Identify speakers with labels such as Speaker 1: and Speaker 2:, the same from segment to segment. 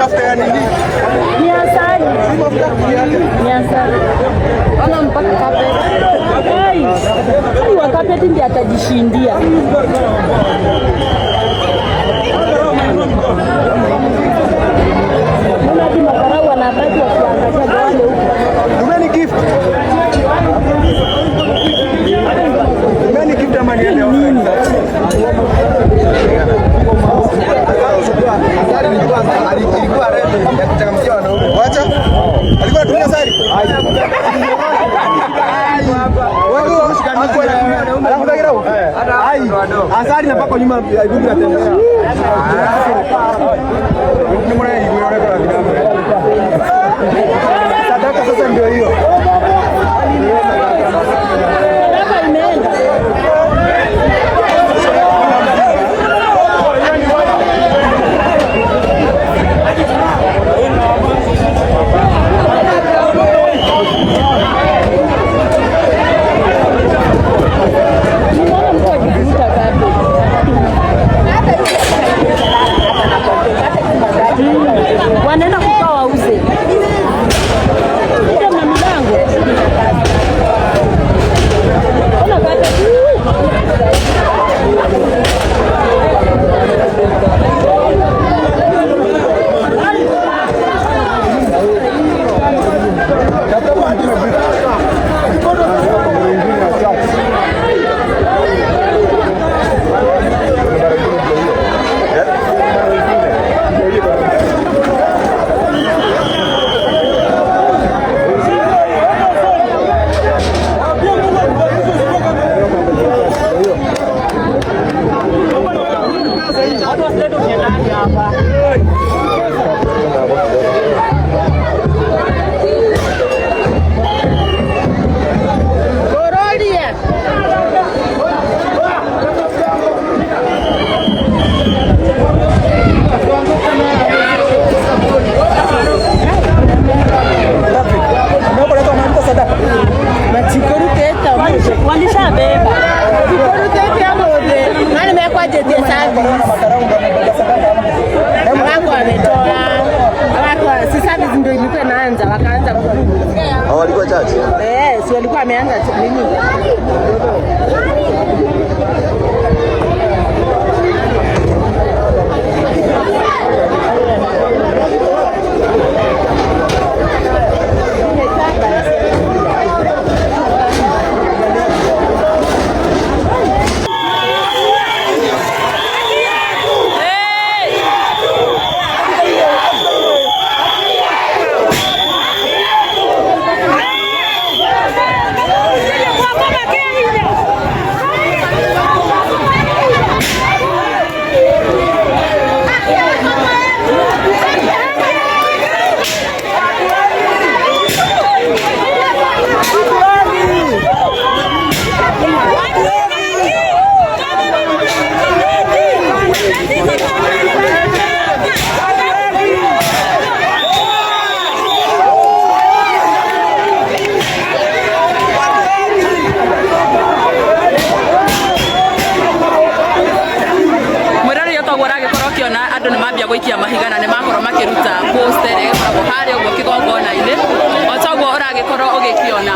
Speaker 1: mafuta ya nini?
Speaker 2: Ni asali. Ni asali. Ana mpaka carpet. Ai. Ni wa carpet ndiye atajishindia. Mbona kima karau wanabaki wakiangalia wale huko.
Speaker 1: Tumeni gift. Tumeni gift ama niende nini? Alikuwa rebe ya kuchangamkia wanaume. Wacha. Alikuwa anatumia sari. Asali na pako nyuma ya ibuki na tembea. Ni mwana hivi unaona kwa vinamu. Sadaka sasa ndio hiyo.
Speaker 2: Sadaka imeenda. Wanaenda kukaa wauze. Ndio na milango. Ona kata. Walishabeba. Kikorute ya mode. Nani mekwa jeje service. Wangu wametoa. Wako si service ndio ilikuwa inaanza wakaanza kurudi.
Speaker 1: Hao walikuwa chache.
Speaker 2: Si walikuwa wameanza nini?
Speaker 3: Andũ nĩ mambia gũikia mahiga na nĩ makorwo makĩruta poster ĩkoragwo harĩa ũguo kĩgongona-inĩ o ta ũguo ũragĩkorwo ũgĩkĩona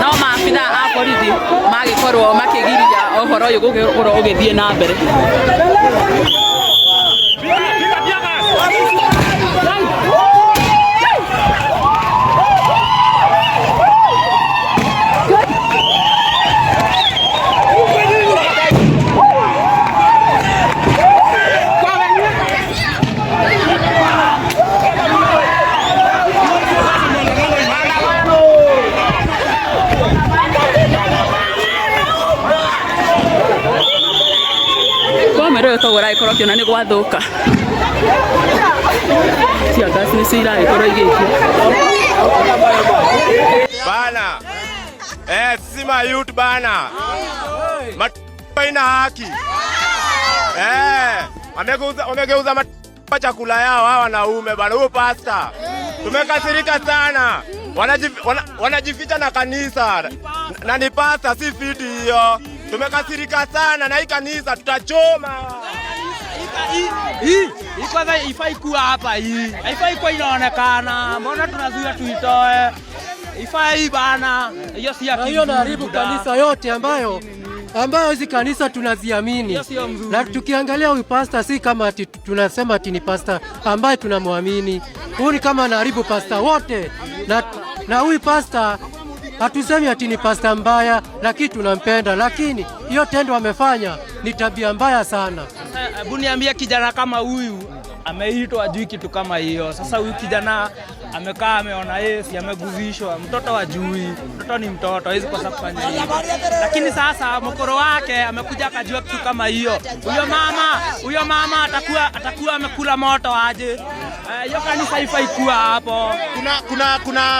Speaker 3: no maabitha a borithi magĩkorwo makĩgiria ũhoro ũyũ gũgĩkorwo ũgĩthiĩ na mbere. Rĩu togora ikorwo kiona nĩ gwathũka cia gas nĩ ciragĩkorwo igĩikio
Speaker 4: bana sima youth bana ina haki wamegeuza chakula yao hawa wanaume bana. Huyo pasta tumekasirika sana, wanajificha na kanisa na ni pasta si fiti hiyo. Tumekasirika sana na hii kanisa tutachoma.
Speaker 5: hii kwanza ifai kuwa hapa hii. Haifai kuwa inaonekana. Mbona tunazuia tuitoe? Ifai bana. Hiyo si akili.
Speaker 6: Hiyo naharibu kanisa yote ambayo hizi kanisa tunaziamini. Na tukiangalia huyu pastor si kama ati tunasema ati ni pastor ambaye tunamwamini. Huyu ni kama anaharibu pastor wote. Na huyu pastor hatusemi ati ni pastor mbaya, lakini tunampenda, lakini hiyo tendo amefanya ni tabia mbaya sana.
Speaker 5: Hebu niambie kijana kama huyu ameitwa ajui kitu kama hiyo. Sasa huyu kijana amekaa ameona Yesu, ameguzishwa. Mtoto ajui, mtoto ni mtoto, hawezi kosa kufanya hivyo. Lakini sasa mkoro wake amekuja akajua kitu kama hiyo. Huyo mama atakuwa amekula moto aje. Hiyo kanisa ifai kuwa hapo.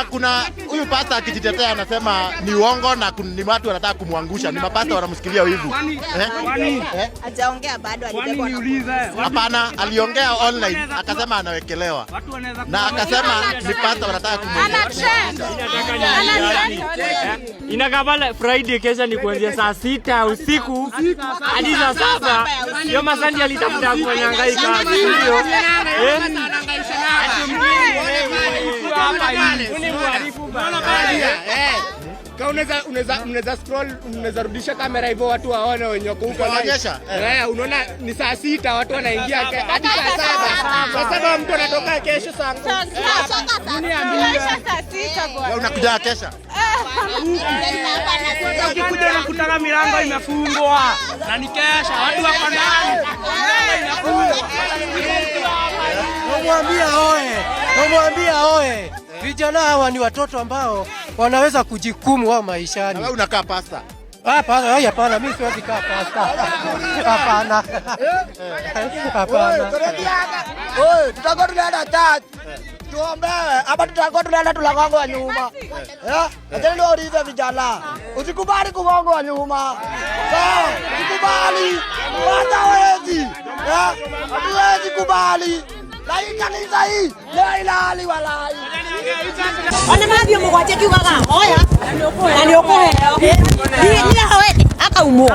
Speaker 7: Kuna huyu pastor akijitetea anasema ni uongo na ni watu wanataka kumwangusha. Ni mapasta wanamsikilia wivu.
Speaker 2: Hajaongea bado, alibebwa na
Speaker 7: hapana, aliongea online akasema anawekelewa. Na akasema ni pastor wanataka kumwangusha.
Speaker 8: Inakabala Friday kesha ni kuanzia saa 6 usiku hadi saa 7. Hiyo masandi alitafuta kuhangaika hiyo.
Speaker 4: Unaweza scroll, unaweza rudisha kamera hivyo watu waone wenye wako huko. Unaona ni saa 6 watu wanaingia hadi saa 7 mtu anatoka kesho saa 6
Speaker 7: bwana. Unakuja kesha.
Speaker 5: Ukikuja unakutana milango imefungwa. Na ni kesha watu wako ndani.
Speaker 6: Namwambia oe. Vijana hawa ni watoto ambao wanaweza kujikumu wao maishani.
Speaker 7: Na wewe unakaa pastor.
Speaker 6: Hapana, mimi siwezi kaa pastor. Hapana.
Speaker 1: Tutakuwa tunaenda church. Tuombewe. Hapa tutakuwa tunaenda tulagongwa nyuma. Acha ndio ulize vijana. Usikubali kugongwa nyuma. Sawa? Usikubali. Hawezi. Hatuwezi kubali. Lai kanisa hii. Lai lali walai.
Speaker 2: Ona mabio mugwaje kiugaga oya na ni ukuheo ni hawete akaumwo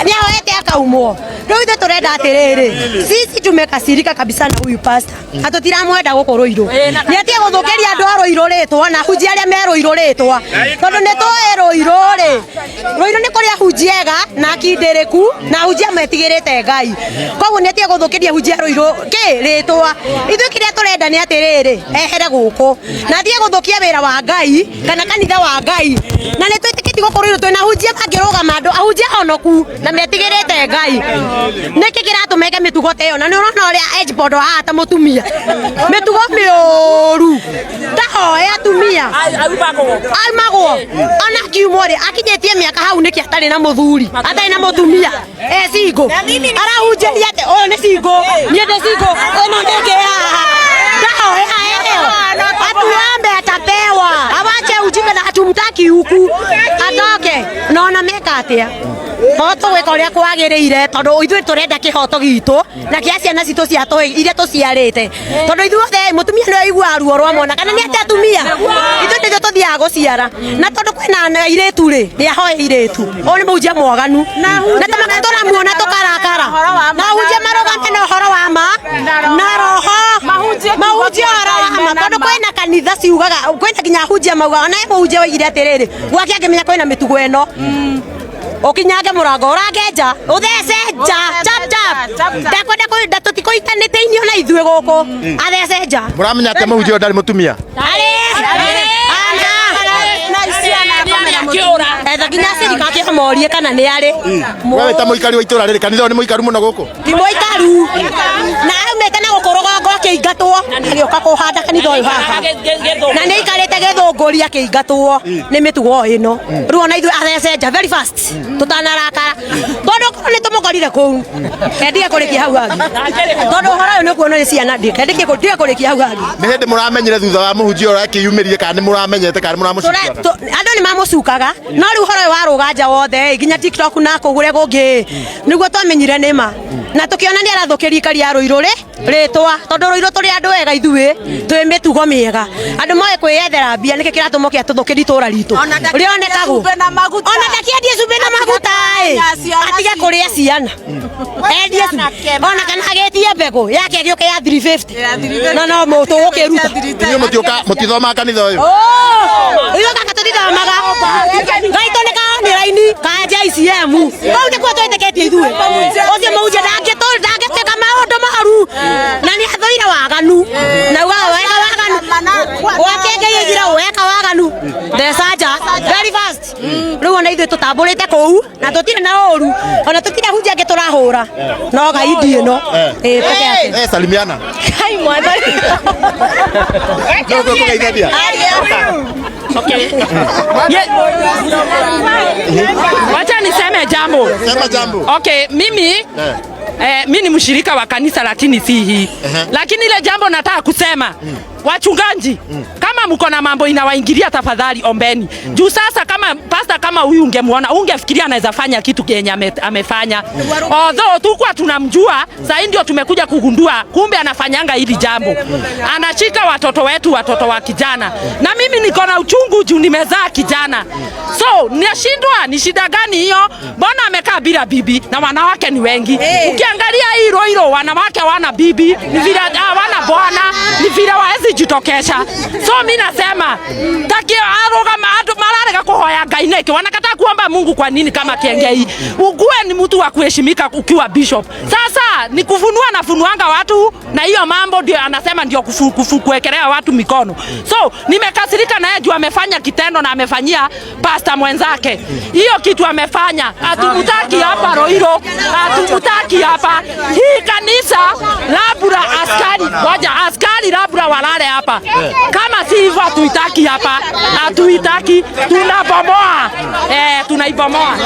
Speaker 2: ni hawete akaumwo ndio ithe turenda atiriri sisi tumekasirika kabisa na huyu pastor atutiramwenda gukorwo iro ni atie guthukiria andu aroiro ritwa na hunjia aria meroiro ritwa tondu ni twaero irore roiro ni kuria hunjiega na kindiriku na hunjia metigirite Ngai koguo ni atie guthukiria hunjia roiro ritwa ithu kiria turenda ni atiriri ehere guku na thie guthukia wira wa Ngai kana kanitha wa Ngai na ni twitikitie gukorwo twina hunjia bangiruga mandu ahunjia honoku na metigirite Ngai niki kiratumeke mitugo teyo na ni urona uria ejbodo hata mutumia mitugo miuru tahoya atumia almago ona kiumore akinyetie miaka hau niki atari na muthuri atari na mutumia singo arahunjeria ate o ni singo niende singo ona ndegea tahoya atuambe atapewa awache ujinga na hatumtaki huku atoke naona meka atia moto gwika uria kwagiriire tondu ithuĩ turenda kihoto gitu na kia ciana citu cia toi iria tuciarite tondu ithuothe mutumia ni aigua ruo rwa mwana kana ni ate atumia ithuĩ ndio tuthiaga guciara na tondu kwina iretu ri ni ahoe iretu o ni munjia mwaganu na tamaga turamuona tukarakara na hunjia marogame na horo wa ma na roho mahunjia horo wa ma tondu kwina kanitha ciugaga kwina kinya hunjia mauga ona munjia waigire atiriri gwake angimenya kwina mitugo eno okinyage murango urangeja uthece nja chap ndakwenda kwenda tutikoitanite inio na ithuĩ guku athece nja
Speaker 7: muramenya ate mahunjio ndari mutumia
Speaker 2: etha nginya sirikati amorie kana ni ari
Speaker 7: wewe ta muikari wa itura riri kanitha ni muikaru muno guku
Speaker 2: ti muikaru na aumete na gukorogongo akiingatwo agioka kuhanda kanitha uyu haha na ni ikarite githunguria akiingatwo ni mitugo ino riu ona ithuĩ athece nja very fast tutanarakara tondu korwo ni tumugorire kuu kendige kurikia hau angi tondu uhoro uyu ni kuona ni ciana kendige kurikia hau angi
Speaker 7: ni hindi muramenyire thutha wa muhunjio ora akiyumirie kana ni muramenyete kana muramucukaga
Speaker 2: andu ni mamucukaga no riu uhoro waruga nja wothe nginya TikTok na kugure gungi niguo twamenyire nima na tukiona ni arathukiria ikari ya ruiru ritwa tondu Roiro turi andu wega ithuĩ twi mitugo mĩega andu moe kwĩyethera mbia nĩkĩ kĩratũmokia tũthũkĩri tũra ritũ rĩonekagwo ona ndakiendie cumbĩ na maguta atige kũrĩa ciana endie ona kana agetie mbegũ yake gĩũke ya 350 no no mũtũ ũkĩruta
Speaker 7: inyuĩ mũtithoma kanitha ũyũ
Speaker 2: iyo kaka tũtithomaga gaitũ nĩ kaoni raini ka JCM kau nĩkuo twĩtĩkĩtie ithuĩ ũcio mũhunjia ndangĩtĩka maũndũ maru na nĩ athũire waganu na wega waganu wakengeigira weka waganu ndecanja very fast rĩu ona ithuĩ tũtambũrĩte kũu na tũtirĩ na ũru ona tũtirĩ hunjia angĩ tũrahũra no gaidi ĩno peke yake
Speaker 7: salimiana
Speaker 2: kai mwathani
Speaker 7: ndio kugeithia
Speaker 3: Okay. Wacha niseme jambo.
Speaker 7: Sema jambo.
Speaker 3: Okay, mimi mimi ni mshirika wa kanisa lakini si hii. Lakini ile jambo nataka kusema wachungaji kama mko na mambo inawaingilia tafadhali ombeni. Juu sasa kama pastor kama huyu ungemuona ungefikiria anaweza fanya kitu kenye amefanya. Although tukua tunamjua, sasa ndio tumekuja kugundua kumbe anafanyanga hili jambo. Anashika watoto wetu, watoto wa kijana. Na mimi niko na uchungu juu nimezaa kijana. So, nashindwa ni shida gani hiyo? Mbona amekaa bila bibi na wanawake ni wengi? Ukiangalia hii Roiro wanawake wana bibi, ni vile hawana bwana, ni vile waezi jitokesha. So mimi nasema taki aroga maatu mararega kuhoya Ngai neke wanakataa kuomba Mungu kwa nini kama Kiengei? Ugue ni mtu wa kuheshimika ukiwa bishop. Sasa ni kufunua na funuanga watu na hiyo mambo ndio anasema ndio kuwekelea watu mikono. So nimekasirika naye juu amefanya kitendo na amefanyia pastor mwenzake. Hiyo kitu amefanya. Hatumtaki hapa Roiro. Hatumtaki hapa. Hii kanisa labda askari labda walale hapa. Kama si hivyo hatuitaki hapa. Hatuitaki, tunabomoa. Tunaibomoa.